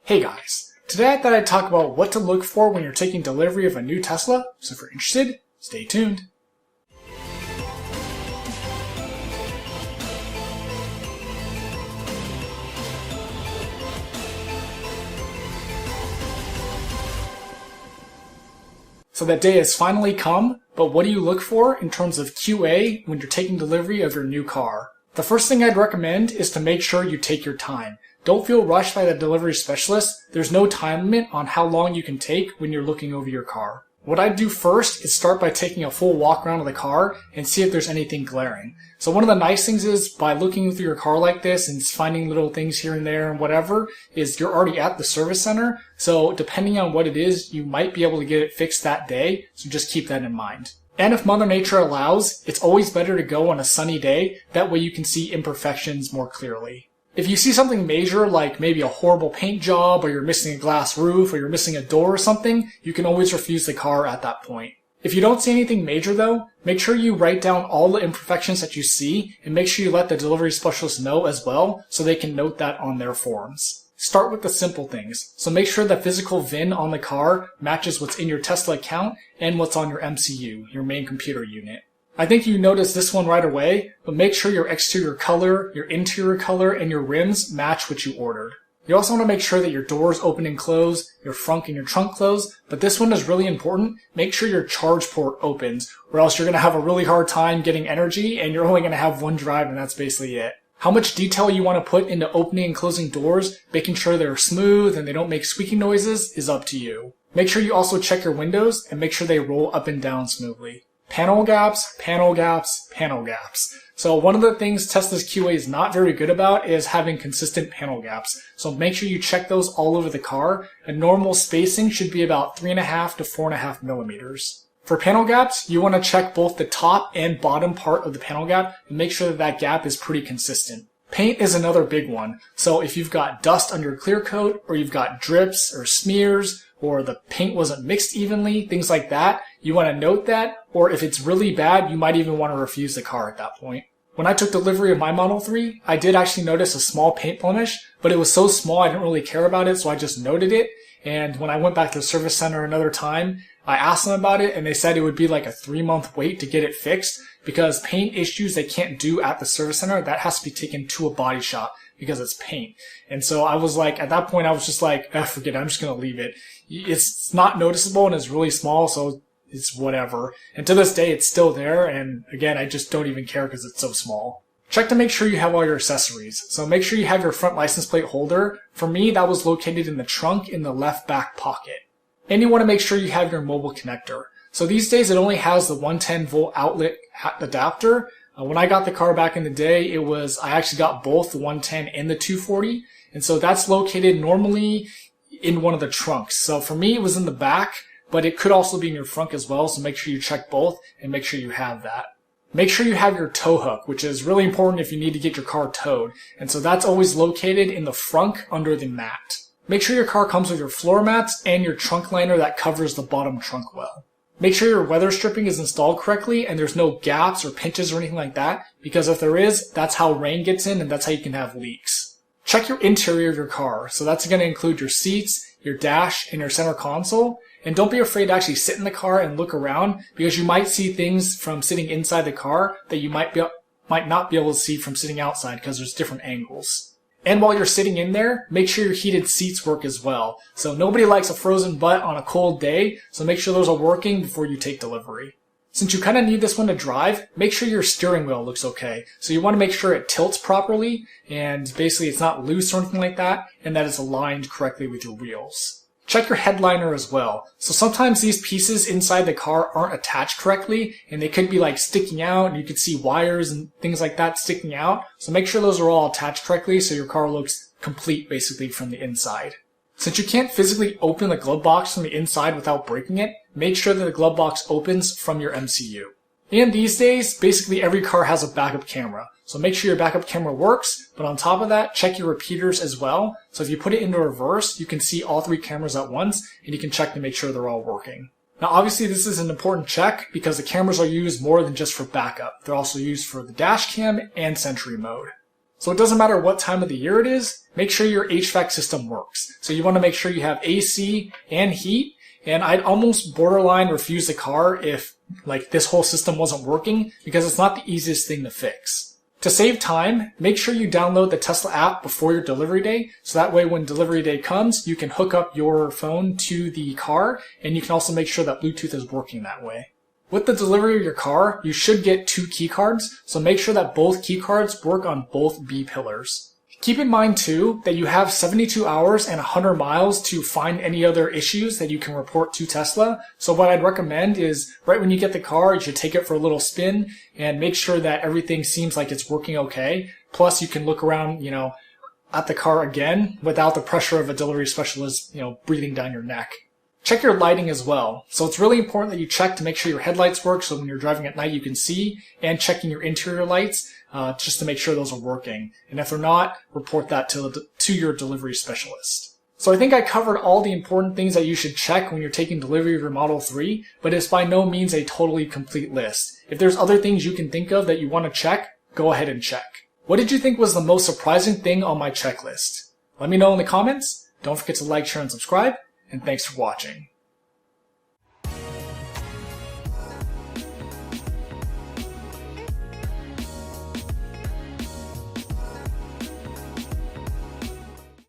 Hey guys, today I thought I'd talk about what to look for when you're taking delivery of a new Tesla, so if you're interested, stay tuned. So that day has finally come, but what do you look for in terms of QA when you're taking delivery of your new car? The first thing I'd recommend is to make sure you take your time. Don't feel rushed by the delivery specialist. There's no time limit on how long you can take when you're looking over your car. What I'd do first is start by taking a full walk around of the car and see if there's anything glaring. So one of the nice things is by looking through your car like this and finding little things here and there and whatever is you're already at the service center. So depending on what it is, you might be able to get it fixed that day. So just keep that in mind. And if Mother Nature allows, it's always better to go on a sunny day. That way you can see imperfections more clearly. If you see something major, like maybe a horrible paint job, or you're missing a glass roof, or you're missing a door or something, you can always refuse the car at that point. If you don't see anything major though, make sure you write down all the imperfections that you see, and make sure you let the delivery specialist know as well, so they can note that on their forms. Start with the simple things. So make sure the physical VIN on the car matches what's in your Tesla account and what's on your MCU, your main computer unit. I think you noticed this one right away, but make sure your exterior color, your interior color, and your rims match what you ordered. You also want to make sure that your doors open and close, your front and your trunk close, but this one is really important. Make sure your charge port opens, or else you're going to have a really hard time getting energy, and you're only going to have one drive, and that's basically it. How much detail you want to put into opening and closing doors, making sure they're smooth and they don't make squeaking noises, is up to you. Make sure you also check your windows and make sure they roll up and down smoothly. Panel gaps, panel gaps, panel gaps. So one of the things Tesla's QA is not very good about is having consistent panel gaps. So make sure you check those all over the car. A normal spacing should be about 3.5 to 4.5 millimeters. For panel gaps, you want to check both the top and bottom part of the panel gap and make sure that that gap is pretty consistent. Paint is another big one. So if you've got dust under your clear coat, or you've got drips or smears, or the paint wasn't mixed evenly, things like that, you want to note that, or if it's really bad, you might even want to refuse the car at that point. When I took delivery of my Model 3, I did actually notice a small paint blemish, but it was so small I didn't really care about it, so I just noted it. And when I went back to the service center another time, I asked them about it, and they said it would be like a 3-month wait to get it fixed, because paint issues they can't do at the service center, that has to be taken to a body shop, because it's paint. And so I was like, at that point I was just like, forget it, I'm just going to leave it. It's not noticeable and it's really small, so it's whatever. And to this day it's still there, and again, I just don't even care because it's so small. Check to make sure you have all your accessories. So make sure you have your front license plate holder. For me, that was located in the trunk in the left back pocket. And you want to make sure you have your mobile connector. So these days it only has the 110 volt outlet adapter. When I got the car back in the day, I actually got both the 110 and the 240. And so that's located normally in one of the trunks. So for me, it was in the back, but it could also be in your front as well. So make sure you check both and make sure you have that. Make sure you have your tow hook, which is really important if you need to get your car towed. And so that's always located in the front under the mat. Make sure your car comes with your floor mats and your trunk liner that covers the bottom trunk well. Make sure your weather stripping is installed correctly and there's no gaps or pinches or anything like that, because if there is, that's how rain gets in and that's how you can have leaks. Check your interior of your car. So that's going to include your seats, your dash, and your center console. And don't be afraid to actually sit in the car and look around, because you might see things from sitting inside the car that you might not be able to see from sitting outside, because there's different angles. And while you're sitting in there, make sure your heated seats work as well. So nobody likes a frozen butt on a cold day, so make sure those are working before you take delivery. Since you kind of need this one to drive, make sure your steering wheel looks okay. So you want to make sure it tilts properly, and basically it's not loose or anything like that, and that it's aligned correctly with your wheels. Check your headliner as well. So sometimes these pieces inside the car aren't attached correctly, and they could be like sticking out, and you could see wires and things like that sticking out. So make sure those are all attached correctly so your car looks complete basically from the inside. Since you can't physically open the glove box from the inside without breaking it, make sure that the glove box opens from your MCU. And these days, basically every car has a backup camera. So make sure your backup camera works, but on top of that, check your repeaters as well. So if you put it into reverse, you can see all 3 cameras at once, and you can check to make sure they're all working. Now obviously this is an important check because the cameras are used more than just for backup. They're also used for the dash cam and Sentry mode. So it doesn't matter what time of the year it is, make sure your HVAC system works. So you want to make sure you have AC and heat, and I'd almost borderline refuse the car if like this whole system wasn't working, because it's not the easiest thing to fix. To save time, make sure you download the Tesla app before your delivery day, so that way when delivery day comes, you can hook up your phone to the car, and you can also make sure that Bluetooth is working that way. With the delivery of your car, you should get 2 key cards, so make sure that both key cards work on both B pillars. Keep in mind too that you have 72 hours and 100 miles to find any other issues that you can report to Tesla. So what I'd recommend is right when you get the car, you should take it for a little spin and make sure that everything seems like it's working okay. Plus you can look around, at the car again without the pressure of a delivery specialist, breathing down your neck. Check your lighting as well. So it's really important that you check to make sure your headlights work so when you're driving at night you can see, and checking your interior lights just to make sure those are working. And if they're not, report that to your delivery specialist. So I think I covered all the important things that you should check when you're taking delivery of your Model 3, but it's by no means a totally complete list. If there's other things you can think of that you want to check, go ahead and check. What did you think was the most surprising thing on my checklist? Let me know in the comments. Don't forget to like, share, and subscribe. And thanks for watching.